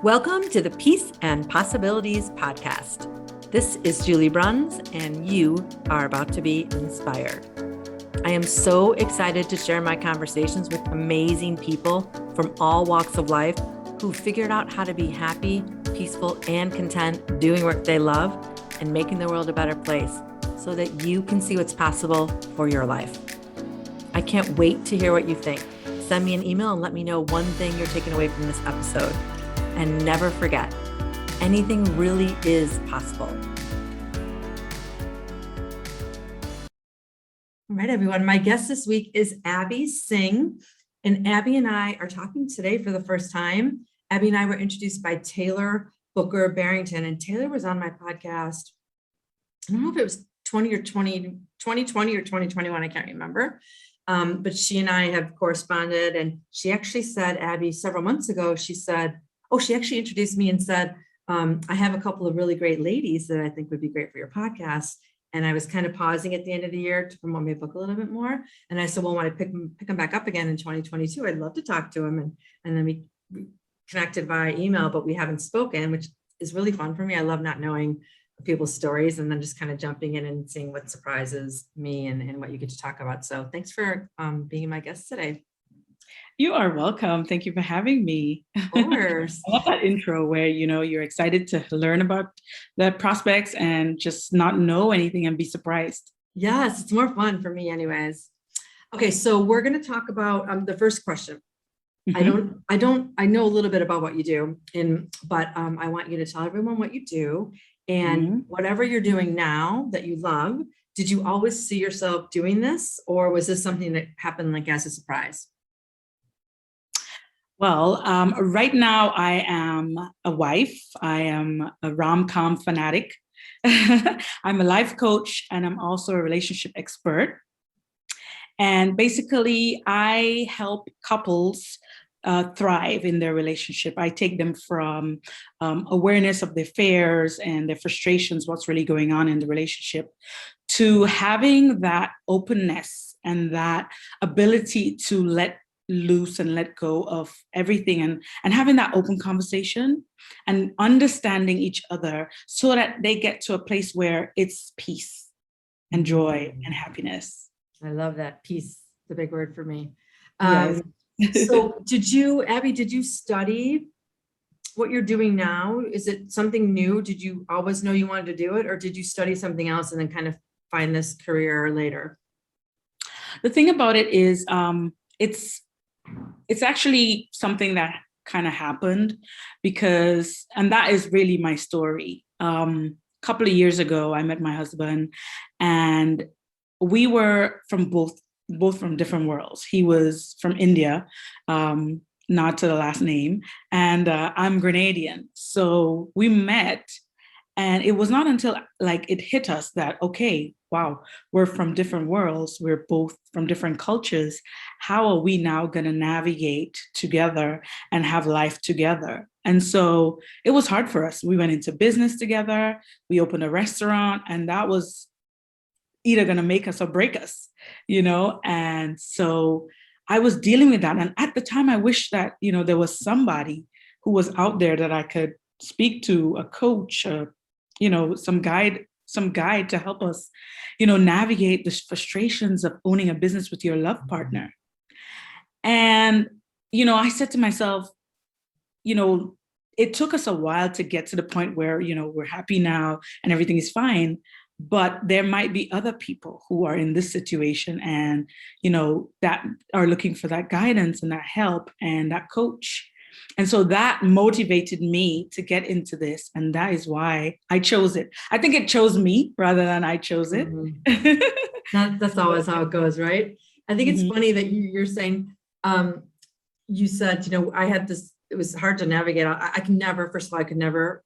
Welcome to the Peace and Possibilities podcast. This is Julie Bruns, and you are about to be inspired. I am so excited to share my conversations with amazing people from all walks of life who figured out how to be happy, peaceful, and content doing work they love and making the world a better place so that you can see what's possible for your life. I can't wait to hear what you think. Send me an email and let me know one thing you're taking away from this episode. And never forget, anything really is possible. All right, everyone. My guest this week is Abi Singh. And Abi and I are talking today for the first time. Abi and I were introduced by Taylor Booker Barrington. And Taylor was on my podcast. I don't know if it was 2020 or 2021. I can't remember. But she and I have corresponded. And she actually said, Abi, several months ago, she actually introduced me and said, I have a couple of really great ladies that I think would be great for your podcast. And I was kind of pausing at the end of the year to promote my book a little bit more. And I said, well, when I pick them back up again in 2022, I'd love to talk to them. And then we connected via email, but we haven't spoken, which is really fun for me. I love not knowing people's stories and then just kind of jumping in and seeing what surprises me and what you get to talk about. So thanks for being my guest today. You are welcome. Thank you for having me. Of course. I love that intro where, you're excited to learn about the prospects and just not know anything and be surprised. Yes, it's more fun for me anyways. Okay, so we're going to talk about the first question. Mm-hmm. I know a little bit about what you do, but I want you to tell everyone what you do and whatever you're doing now that you love. Did you always see yourself doing this, or was this something that happened like as a surprise? Well, right now I am a wife. I am a rom-com fanatic. I'm a life coach, and I'm also a relationship expert. And basically, I help couples thrive in their relationship. I take them from awareness of their fears and their frustrations, what's really going on in the relationship, to having that openness and that ability to let loose and let go of everything and having that open conversation and understanding each other so that they get to a place where it's peace and joy and happiness. I love that. Peace, the big word for me. Yes. So Abi, did you study what you're doing now? Is it something new? Did you always know you wanted to do it, or did you study something else and then kind of find this career later? The thing about it is it's actually something that kind of happened and that is really my story. A couple of years ago, I met my husband, and we were from both from different worlds. He was from India, not to the last name, and I'm Grenadian. So we met, and it was not until it hit us that, okay, wow, we're from different worlds. We're both from different cultures. How are we now going to navigate together and have life together? And so it was hard for us. We went into business together. We opened a restaurant, and that was either going to make us or break us, And so I was dealing with that. And at the time, I wish that, there was somebody who was out there that I could speak to, a coach, some guide to help us, navigate the frustrations of owning a business with your love partner. And, I said to myself, it took us a while to get to the point where, we're happy now and everything is fine. But there might be other people who are in this situation and, that are looking for that guidance and that help and that coach. And so that motivated me to get into this. And that is why I chose it. I think it chose me rather than I chose it. Mm-hmm. That's always how it goes, right? I think it's funny that you're saying, you said, I had this, it was hard to navigate. I could never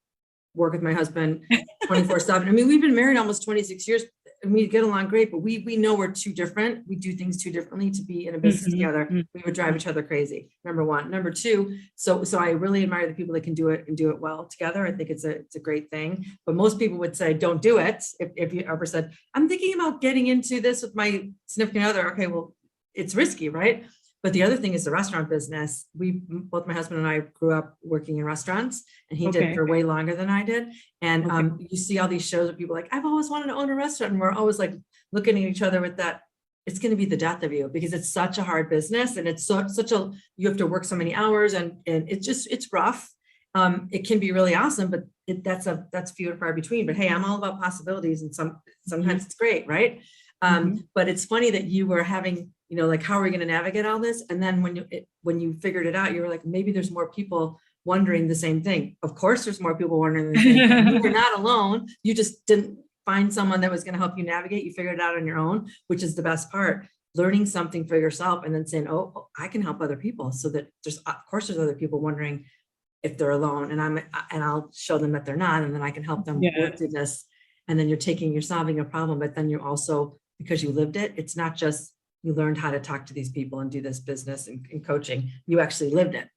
work with my husband 24/7. I mean, we've been married almost 26 years and we get along great, but we know we're too different. We do things too differently to be in a business together. We would drive each other crazy. Number one. Number two, so I really admire the people that can do it and do it well together. I think it's a great thing. But most people would say, don't do it. If you ever said, I'm thinking about getting into this with my significant other. Okay, well, it's risky, right? But the other thing is the restaurant business. Both my husband and I grew up working in restaurants, and he did for way longer than I did. And you see all these shows where people are like, I've always wanted to own a restaurant. And we're always like looking at each other with that, it's going to be the death of you, because it's such a hard business, and it's you have to work so many hours, and it's rough. It can be really awesome, but that's few and far between. But hey, I'm all about possibilities, and sometimes it's great, right? But it's funny that you were having, like, how are we going to navigate all this? And then when you figured it out, you were like, maybe there's more people wondering the same thing. Of course, there's more people wondering the same thing. You were not alone. You just didn't find someone that was going to help you navigate. You figured it out on your own, which is the best part. Learning something for yourself and then saying, oh, I can help other people. So that there's other people wondering if they're alone, and I'll show them that they're not, and then I can help them work through this. And then you're solving a problem, but then you also, because you lived it, it's not just you learned how to talk to these people and do this business and coaching, you actually lived it,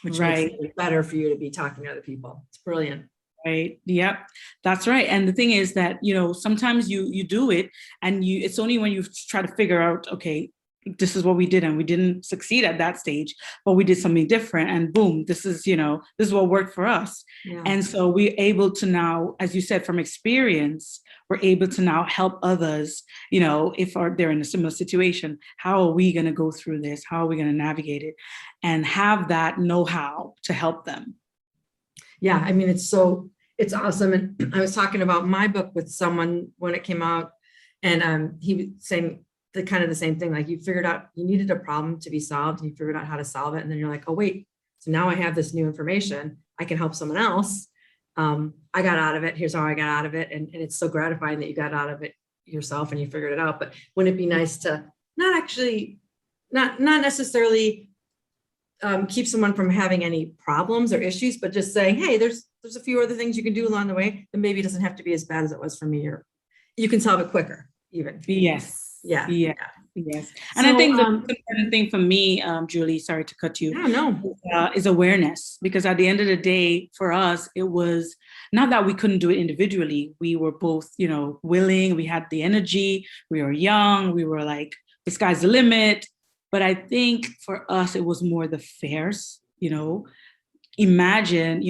which makes it better for you to be talking to other people. It's brilliant. Right. Yep. That's right. And the thing is that, sometimes you do it, and it's only when you try to figure out, okay, this is what we did, and we didn't succeed at that stage, but we did something different, and boom, this is what worked for us. Yeah. And so we're able to now, as you said, from experience, we're able to now help others, if they're in a similar situation. How are we going to go through this? How are we going to navigate it, and have that know-how to help them? Yeah. I mean, it's awesome. And I was talking about my book with someone when it came out, and he was saying the same thing. Like, you figured out you needed a problem to be solved, and you figured out how to solve it. And then you're like, oh, wait, so now I have this new information. I can help someone else. I got out of it. Here's how I got out of it. And it's so gratifying that you got out of it yourself and you figured it out. But wouldn't it be nice to not necessarily keep someone from having any problems or issues, but just saying, hey, there's a few other things you can do along the way, and maybe it doesn't have to be as bad as it was for me, or you can solve it quicker even. Yes. Yeah. Yes. And I think the important thing for me, Julie, sorry to cut you, is awareness. Because at the end of the day, for us, it was not that we couldn't do it individually. We were both, willing, we had the energy, we were young, we were like, the sky's the limit. But I think for us, it was more the fears, Imagine,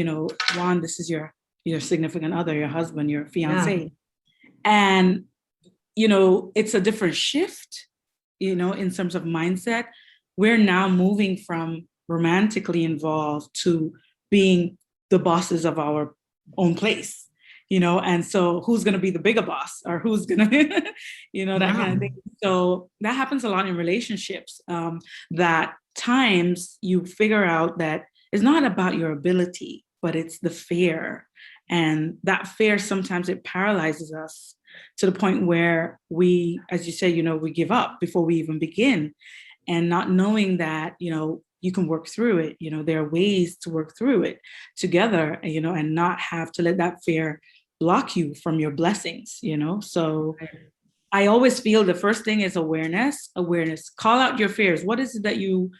Juan, this is your significant other, your husband, your fiance. And it's a different shift, in terms of mindset. We're now moving from romantically involved to being the bosses of our own place, and so who's going to be the bigger boss, or who's going to, that kind of thing. So that happens a lot in relationships, that times you figure out that it's not about your ability, but it's the fear. And that fear, sometimes it paralyzes us to the point where we, as you say, we give up before we even begin, and not knowing that, you can work through it. There are ways to work through it together, and not have to let that fear block you from your blessings, So I always feel the first thing is awareness. Call out your fears. What is it that you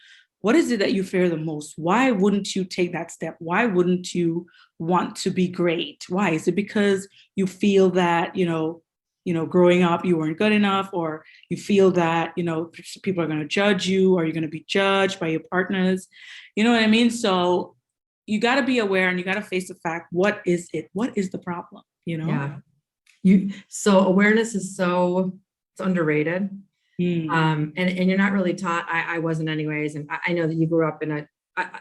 fear the most? Why wouldn't you take that step? Why wouldn't you want to be great? Why? Is it because you feel that, growing up, you weren't good enough, or you feel that, people are going to judge you, or you're going to be judged by your partners? You know what I mean? So you got to be aware, and you got to face the fact, what is it? What is the problem? Yeah. So awareness is it's underrated. And you're not really taught. I wasn't anyways. And I know that you grew up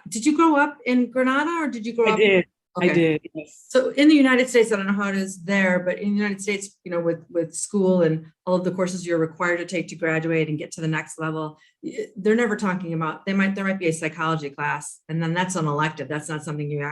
did you grow up in Granada, or did you grow up? Did. Okay. I did. Yes. So in the United States, I don't know how it is there, but in the United States, with school and all of the courses you're required to take to graduate and get to the next level, they're never talking about, there might be a psychology class, and then that's an elective. That's not something you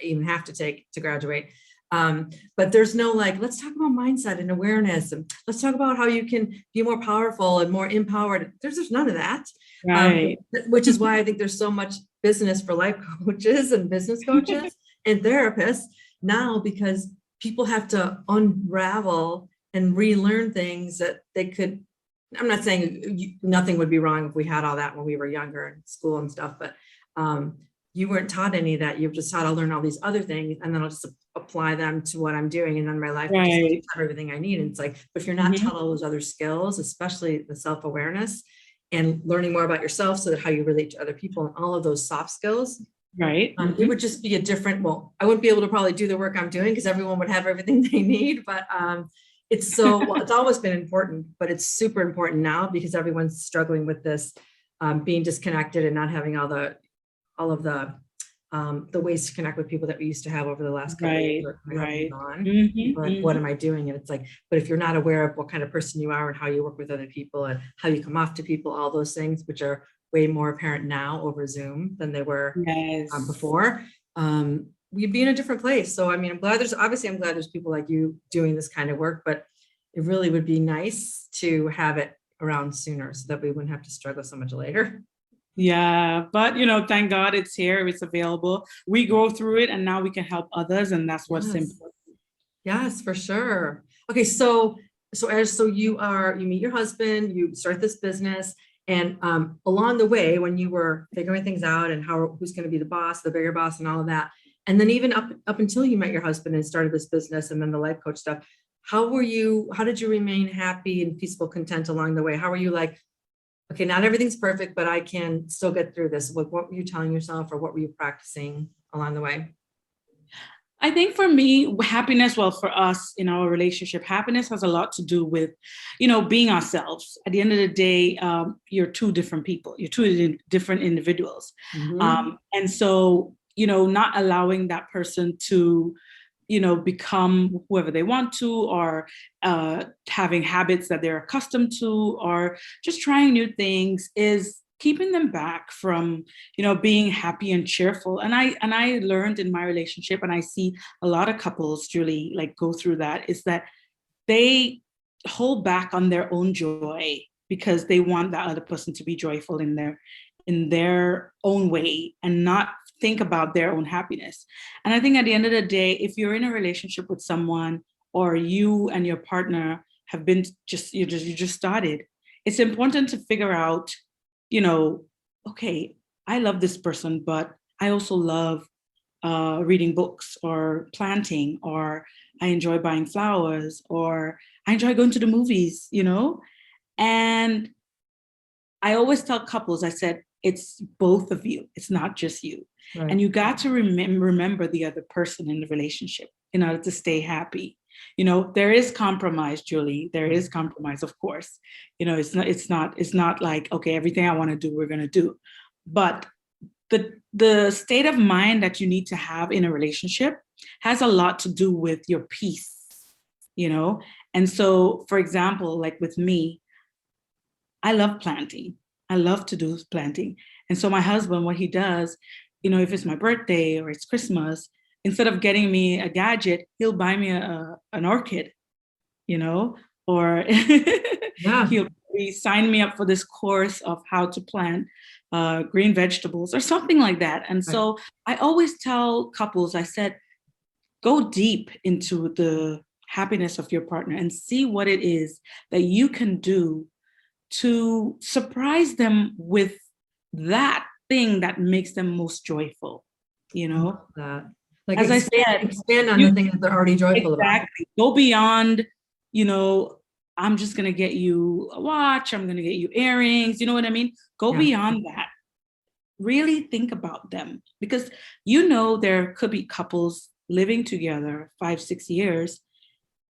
even have to take to graduate. But there's no let's talk about mindset and awareness, and let's talk about how you can be more powerful and more empowered. There's none of that. Right. Which is why I think there's so much business for life coaches and business coaches and therapists now, because people have to unravel and relearn things that they could. I'm not saying nothing would be wrong if we had all that when we were younger in school and stuff, but you weren't taught any of that. You've just taught to learn all these other things, and then I'll just apply them to what I'm doing, and then my life will just have everything I need. And it's but if you're not taught all those other skills, especially the self-awareness and learning more about yourself, so that how you relate to other people and all of those soft skills. Right. It would just be a different, well, I wouldn't be able to probably do the work I'm doing because everyone would have everything they need, but it's it's always been important, but it's super important now because everyone's struggling with this, being disconnected and not having all of the ways to connect with people that we used to have over the last couple of years have moved on. But what am I doing? And it's like, but if you're not aware of what kind of person you are and how you work with other people and how you come off to people, all those things, which are way more apparent now over Zoom than they were before, we'd be in a different place. So, I mean, I'm glad there's people like you doing this kind of work, but it really would be nice to have it around sooner so that we wouldn't have to struggle so much later. Yeah, but thank God it's here, it's available. We go through it and now we can help others, and that's what's important. Yes, for sure. Okay, so you meet your husband, you start this business, and along the way, when you were figuring things out and who's going to be the boss, the bigger boss, and all of that, and then even up until you met your husband and started this business, and then the life coach stuff, how did you remain happy and peaceful, content along the way? How were you like, okay, not everything's perfect, but I can still get through this? What were you telling yourself, or what were you practicing along the way? I think for me, happiness, well, for us in our relationship, happiness has a lot to do with, being ourselves. At the end of the day, you're two different people. You're two different individuals. And so, not allowing that person to, become whoever they want to, or having habits that they're accustomed to, or just trying new things is keeping them back from, being happy and cheerful. And I learned in my relationship, and I see a lot of couples, Julie, like go through that, is that they hold back on their own joy because they want that other person to be joyful in their own way and not think about their own happiness. And I think at the end of the day, if you're in a relationship with someone, or you and your partner have been you just started, it's important to figure out, okay, I love this person, but I also love reading books or planting, or I enjoy buying flowers, or I enjoy going to the movies, And I always tell couples, I said, it's both of you. It's not just you. Right. And you got to remember the other person in the relationship in order to stay happy. There is compromise, Julie. There is compromise, of course. It's not like, okay, everything I want to do, we're going to do. But the state of mind that you need to have in a relationship has a lot to do with your peace, And so, for example, like with me, I love planting. I love to do planting. And so my husband, what he does, if it's my birthday or it's Christmas, instead of getting me a gadget, he'll buy me an orchid, or he'll sign me up for this course of how to plant green vegetables or something like that. And so I always tell couples, I said, go deep into the happiness of your partner and see what it is that you can do to surprise them with that thing that makes them most joyful, That. Like, as I said, expand on the things that they're already joyful about. Go beyond, I'm just going to get you a watch, I'm going to get you earrings, you know what I mean? Go beyond that. Really think about them, because there could be couples living together 5-6 years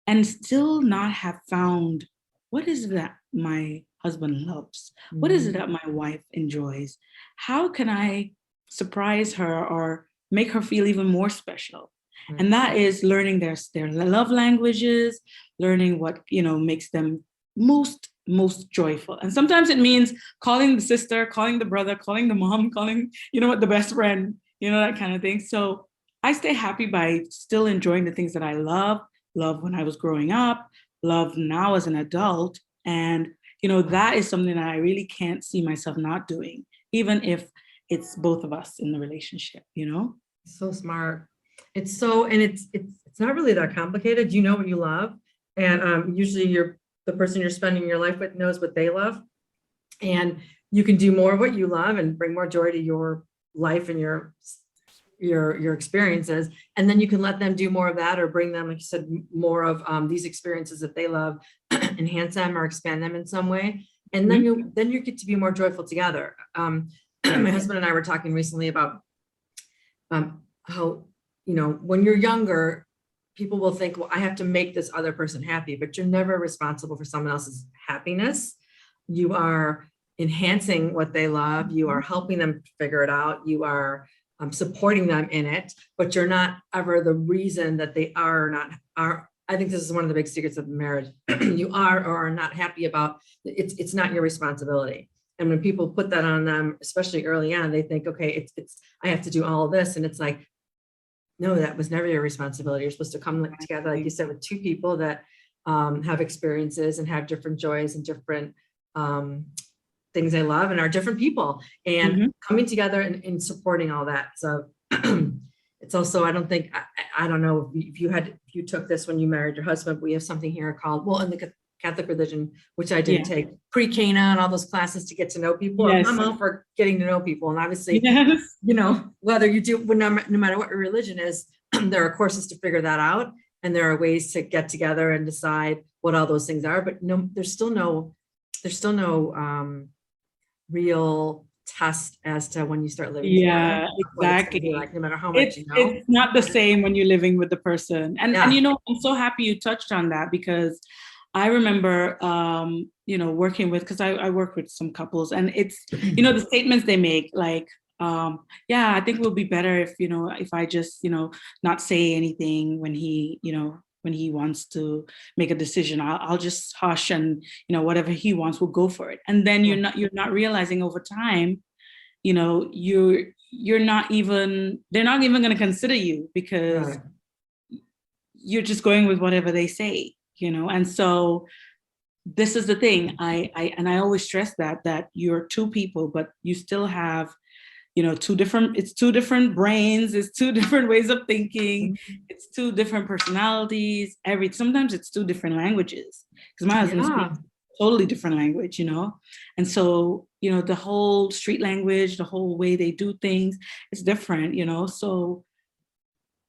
and still not have found, what is it that my husband loves? What is it that my wife enjoys? How can I surprise her or make her feel even more special? And that is learning their love languages, learning what makes them most joyful. And sometimes it means calling the sister, calling the brother, calling the mom, calling the best friend, that kind of thing. So I stay happy by still enjoying the things that I love when I was growing up, love now as an adult. And that is something that I really can't see myself not doing, even if it's both of us in the relationship, So smart. It's not really that complicated. You know what you love. And usually the person you're spending your life with knows what they love. And you can do more of what you love and bring more joy to your life and your experiences. And then you can let them do more of that, or bring them, like you said, more of these experiences that they love, enhance them or expand them in some way. and then you get to be more joyful together. My husband and I were talking recently about how, when you're younger, people will think, well, I have to make this other person happy, but you're never responsible for someone else's happiness. You are enhancing what they love. You are helping them figure it out. You are supporting them in it, but you're not ever the reason that they are or not are. I think this is one of the big secrets of marriage. You are or are not happy about it's not your responsibility. And when people put that on them, especially early on, they think, okay, it's I have to do all of this. And it's like, no, that was never your responsibility. You're supposed to come together, like you said, with two people that have experiences and have different joys and different things they love and are different people, and coming together and supporting all that. So it's also, I don't think, I don't know if you took this when you married your husband, but we have something here called, well, in the Catholic religion, which I did take, pre-Cana and all those classes to get to know people. Yes. I'm all for getting to know people. And obviously, whether you do, no matter what your religion is, there are courses to figure that out. And there are ways to get together and decide what all those things are. But there's still no real test as to when you start living together. Exactly. Like, no matter how much it's not the same when you're living with the person. And I'm so happy you touched on that, because I remember working with, because I work with some couples, and it's the statements they make, like I think it will be better if I just not say anything when he wants to make a decision. I'll just hush, and whatever he wants, we'll go for it. And then you're not realizing over time, they're not even going to consider you, because you're just going with whatever they say, And so this is the thing. I always stress that you're two people, but you still have two different brains, it's two different ways of thinking, it's two different personalities, sometimes it's two different languages, because my husband speaks a totally different language, and so the whole street language, the whole way they do things is different, so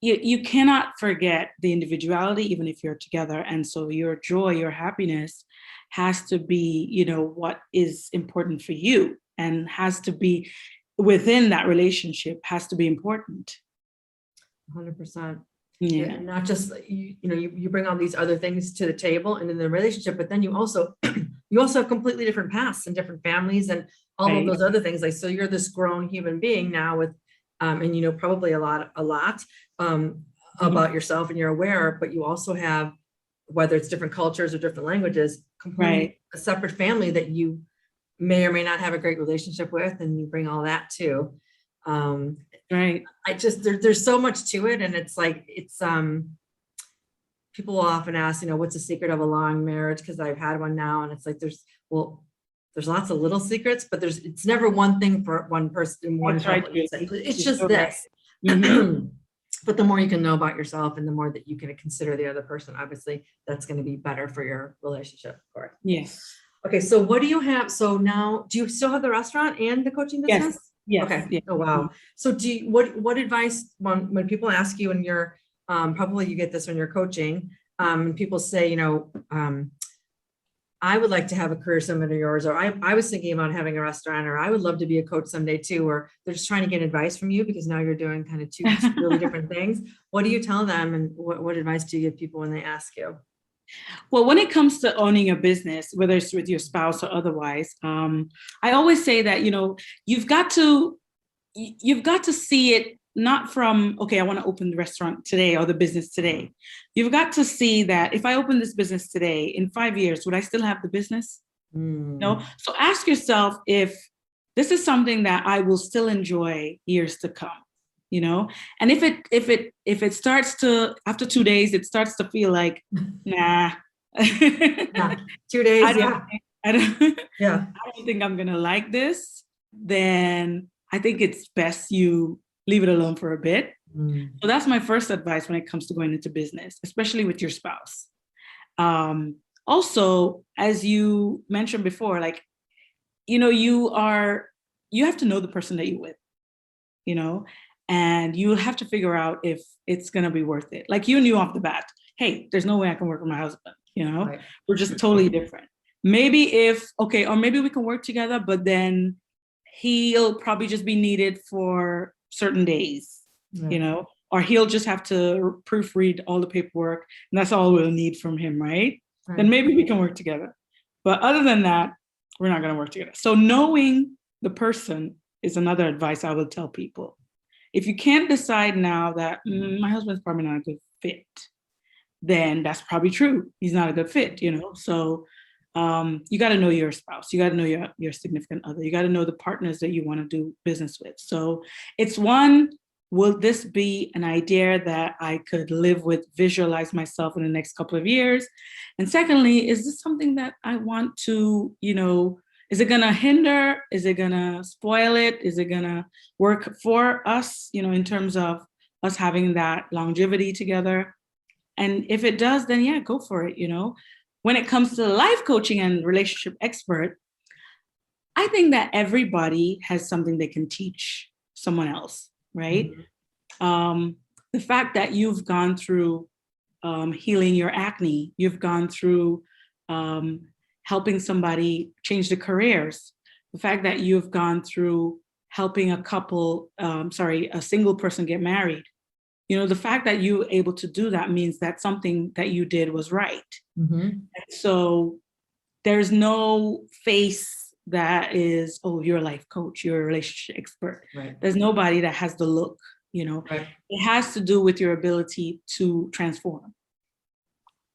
you cannot forget the individuality, even if you're together. And so your joy, your happiness has to be what is important for you, and has to be within that relationship, has to be important. 100%. Yeah. And not just, you bring all these other things to the table and in the relationship, but then you also have completely different pasts and different families and all of those other things. Like, so you're this grown human being now with, and probably a lot about yourself, and you're aware, but you also have, whether it's different cultures or different languages, completely a separate family that you may or may not have a great relationship with, and you bring all that too. I just, there's so much to it. And it's like, people will often ask, what's the secret of a long marriage? Because I've had one now, and it's like, there's lots of little secrets, but it's never one thing for one person. It's just this. But the more you can know about yourself, and the more that you can consider the other person, obviously that's going to be better for your relationship, of course. Yes. Okay, so what do you have? So now, do you still have the restaurant and the coaching business? Yes. Okay. Yes. Oh, wow. So what advice, when people ask you, and you're, probably you get this when you're coaching, and people say, I would like to have a career similar to yours, or I was thinking about having a restaurant, or I would love to be a coach someday too, or they're just trying to get advice from you because now you're doing kind of two really different things. What do you tell them, and what advice do you give people when they ask you? Well, when it comes to owning a business, whether it's with your spouse or otherwise, I always say that, you've got to see it not from, okay, I want to open the restaurant today or the business today. You've got to see that if I open this business today, in 5 years, would I still have the business? No. So ask yourself if this is something that I will still enjoy years to come, and if it starts to, after 2 days, it starts to feel like, nah. 2 days. I don't think I'm going to like this. Then I think it's best you leave it alone for a bit. So that's my first advice when it comes to going into business, especially with your spouse. Also, as you mentioned before, like, you have to know the person that you're with, and you have to figure out if it's going to be worth it. Like, you knew off the bat, hey, there's no way I can work with my husband. We're just totally different. maybe or maybe we can work together, but then he'll probably just be needed for certain days, or he'll just have to proofread all the paperwork, and that's all we'll need from him, right? Then maybe we can work together. But other than that, we're not going to work together. So knowing the person is another advice I would tell people. If you can't decide now that my husband's probably not a good fit, then that's probably true. He's not a good fit, So you got to know your spouse. You got to know your significant other. You got to know the partners that you want to do business with. So it's one, will this be an idea that I could live with, visualize myself in the next couple of years? And secondly, is this something that I want to, is it going to hinder? Is it going to spoil it? Is it going to work for us, in terms of us having that longevity together? And if it does, then yeah, go for it, When it comes to life coaching and relationship expert, I think that everybody has something they can teach someone else, right? The fact that you've gone through healing your acne, you've gone through helping somebody change their careers, the fact that you've gone through helping a single person get married, the fact that you were able to do that means that something that you did was right. And so there's no face that is, oh, you're a life coach, you're a relationship expert. Right. There's nobody that has the look, Right. It has to do with your ability to transform.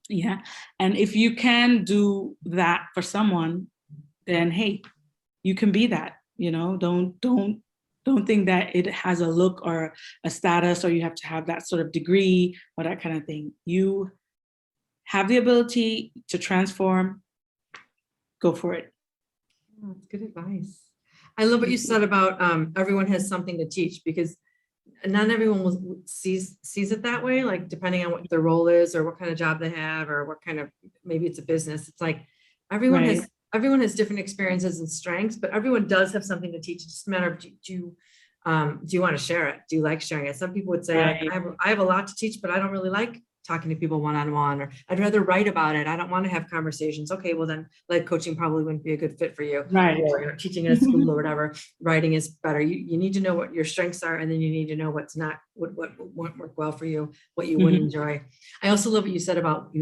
Yeah. And if you can do that for someone, then hey, you can be that, Don't think that it has a look or a status, or you have to have that sort of degree or that kind of thing. You have the ability to transform, go for it. Oh, that's good advice. I love what you said about everyone has something to teach, because not everyone sees it that way, like depending on what their role is or what kind of job they have or what kind of, maybe it's a business. It's like everyone has different experiences and strengths, but everyone does have something to teach. It's just a matter of, do you want to share it? Do you like sharing it? Some people would say, I have a lot to teach, but I don't really like talking to people one-on-one, or I'd rather write about it. I don't want to have conversations. Okay, well then life coaching probably wouldn't be a good fit for you. Right. Or teaching in a school or whatever. Writing is better. You need to know what your strengths are, and then you need to know what won't work well for you, what you wouldn't enjoy. I also love what you said about,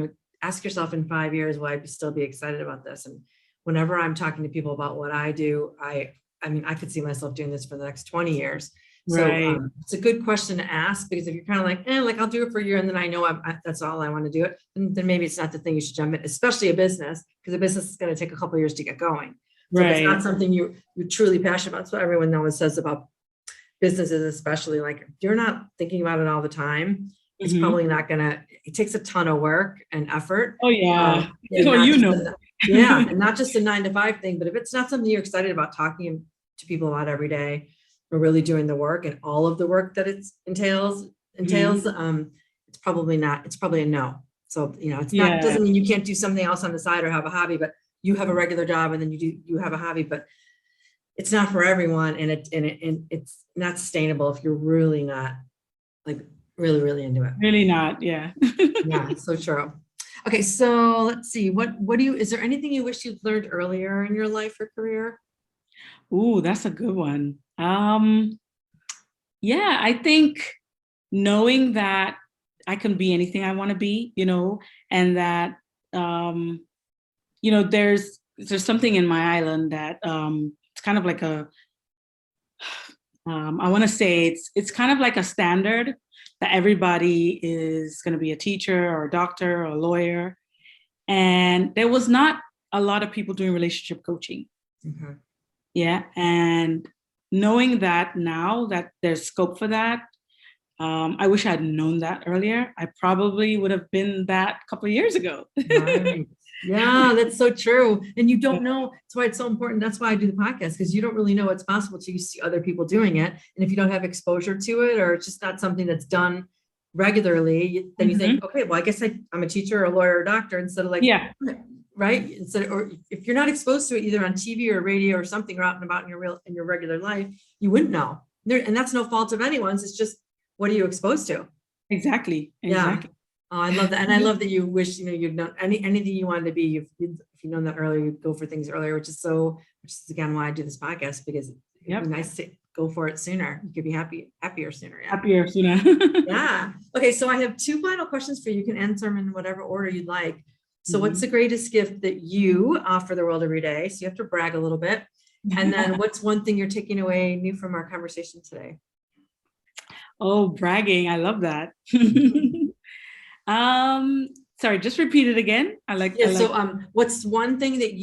ask yourself in 5 years, will I still be excited about this? And whenever I'm talking to people about what I do, I I could see myself doing this for the next 20 years. So it's a good question to ask, because if you're kind of like, I'll do it for a year and then I know that's all I want to do it, then maybe it's not the thing you should jump in, especially a business, because a business is going to take a couple of years to get going. So if it's not something you're truly passionate about. That's what everyone always says about businesses, especially, like if you're not thinking about it all the time, it's probably not gonna, it takes a ton of work and effort. Oh yeah. Yeah, and not just a 9-to-5 thing, but if it's not something you're excited about talking to people about every day, or really doing the work and all of the work that it entails, it's probably not, it's probably a no. So, it's not, doesn't mean you can't do something else on the side or have a hobby, but you have a regular job and then you have a hobby, but it's not for everyone. And it's not sustainable if you're really not like really into it. Really not. Yeah. Yeah. So true. Okay. So let's see, is there anything you wish you'd learned earlier in your life or career? Ooh, that's a good one. Yeah, I think knowing that I can be anything I want to be, and that, there's something in my island that it's kind of like I want to say it's kind of like a standard that everybody is going to be a teacher or a doctor or a lawyer. And there was not a lot of people doing relationship coaching. Mm-hmm. Yeah. And knowing that now that there's scope for that, I wish I'd known that earlier. I probably would have been that a couple of years ago. Right. Yeah, that's so true. And you don't know. That's why it's so important. That's why I do the podcast, because you don't really know what's possible till you see other people doing it. And if you don't have exposure to it, or it's just not something that's done regularly, then you think, okay, well, I guess I'm a teacher or a lawyer or a doctor, instead of like, right. Instead, or if you're not exposed to it either on TV or radio or something, or out and about in your regular life, you wouldn't know. And that's no fault of anyone's. It's just, what are you exposed to? Exactly. Yeah. Oh, I love that. And I love that you wish, you'd known anything you wanted to be, if you've known that earlier, you'd go for things earlier, which is again why I do this podcast, because it'd be nice to go for it sooner. You could be happier sooner. Yeah. Happier sooner. Yeah. Okay. So I have 2 final questions for you. You can answer them in whatever order you'd like. So what's the greatest gift that you offer the world every day? So you have to brag a little bit. And then what's one thing you're taking away new from our conversation today? Oh, bragging. I love that. Sorry, just repeat it again. What's one thing that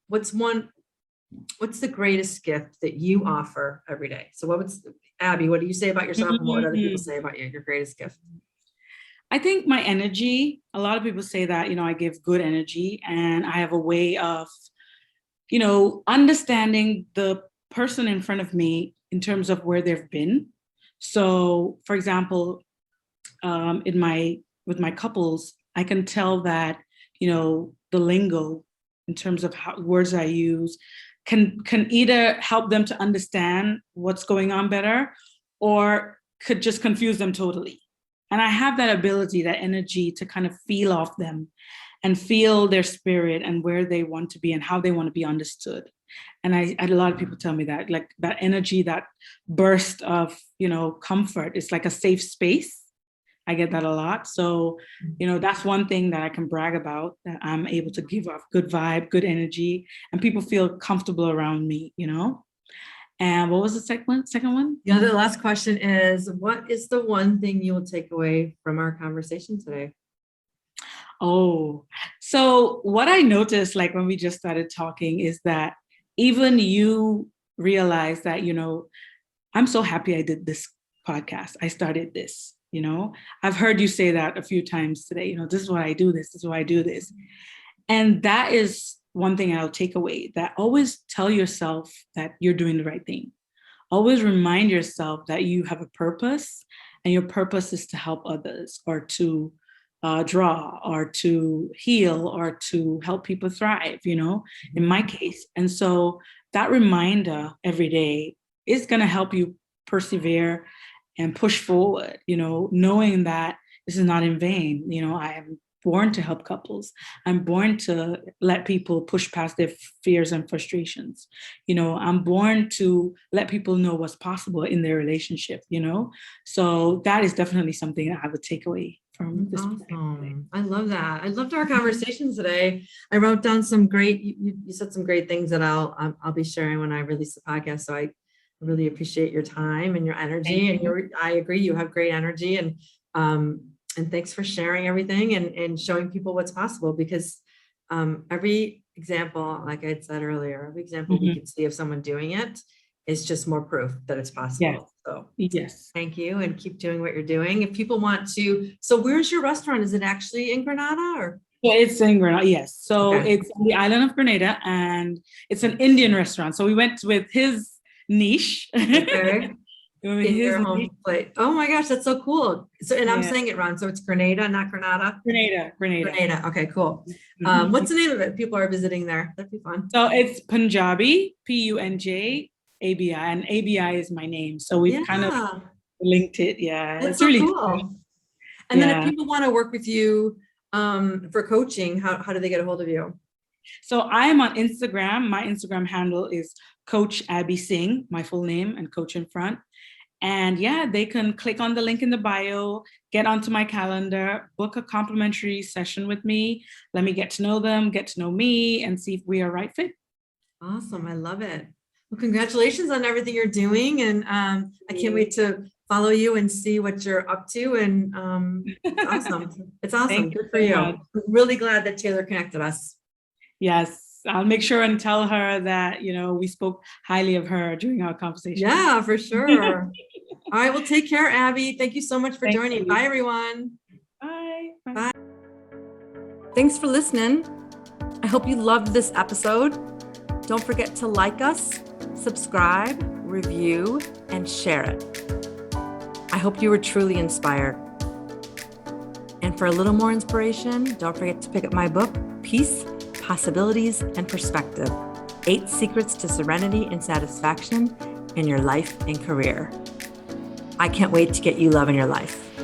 what's the greatest gift that you offer every day? So Abby, what do you say about yourself and what other people say about you, your greatest gift? I think my energy, a lot of people say that, I give good energy, and I have a way of, understanding the person in front of me in terms of where they've been. So, for example, with my couples, I can tell that, the lingo in terms of words I use can either help them to understand what's going on better, or could just confuse them totally. And I have that ability, that energy to kind of feel off them and feel their spirit and where they want to be and how they want to be understood. And a lot of people tell me that, like, that energy, that burst of, comfort is like a safe space. I get that a lot. So, that's one thing that I can brag about, that I'm able to give off good vibe, good energy, and people feel comfortable around me, And what was the second one? Yeah, the last question is, what is the one thing you will take away from our conversation today? Oh, so what I noticed, like when we just started talking, is that even you realize that, I'm so happy I did this podcast. I started this, I've heard you say that a few times today, this is why I do this. This is why I do this. And that is one thing I'll take away, that always tell yourself that you're doing the right thing. Always remind yourself that you have a purpose, and your purpose is to help others, or to draw, or to heal, or to help people thrive, in my case. And so that reminder every day is going to help you persevere and push forward, knowing that this is not in vain. I am born to help couples. I'm born to let people push past their fears and frustrations. I'm born to let people know what's possible in their relationship, So that is definitely something that I would take away from this. Awesome. I love that. I loved our conversations today. I wrote down some great, you said some great things that I'll be sharing when I release the podcast. So I really appreciate your time and your energy. And I agree, you have great energy, and thanks for sharing everything and showing people what's possible, because every example, like I said earlier, every example we can see of someone doing it is just more proof that it's possible. Yes. So yes, thank you, and keep doing what you're doing. If people want to, so where's your restaurant? Is it actually in Grenada, or? Yeah, it's in Grenada, yes. So It's on the island of Grenada, and it's an Indian restaurant. So we went with his niche. Okay. In your home plate. Oh my gosh, that's so cool. So, and I'm saying it wrong. So it's Grenada, not Grenada. Grenada. Okay, cool. What's the name of it? People are visiting there. That'd be fun. So it's Punjabi, Punjabi, and ABI is my name. So we've kind of linked it. Yeah, that's so really cool. And then if people want to work with you for coaching, how do they get a hold of you? So I am on Instagram. My Instagram handle is Coach Abi Singh, my full name, and coach in front. And they can click on the link in the bio, get onto my calendar, book a complimentary session with me. Let me get to know them, get to know me, and see if we are right fit. Awesome. I love it. Well, congratulations on everything you're doing. And I can't wait to follow you and see what you're up to. And it's awesome. It's awesome. Good for you. I'm really glad that Taylor connected us. Yes. I'll make sure and tell her that, we spoke highly of her during our conversation. Yeah, for sure. All right. Well, take care, Abby. Thank you so much for joining. You. Bye, everyone. Bye. Bye. Thanks for listening. I hope you loved this episode. Don't forget to like us, subscribe, review, and share it. I hope you were truly inspired. And for a little more inspiration, don't forget to pick up my book, Peace, Possibilities, and Perspective: 8 Secrets to Serenity and Satisfaction in Your Life and Career. I can't wait to get you love in your life.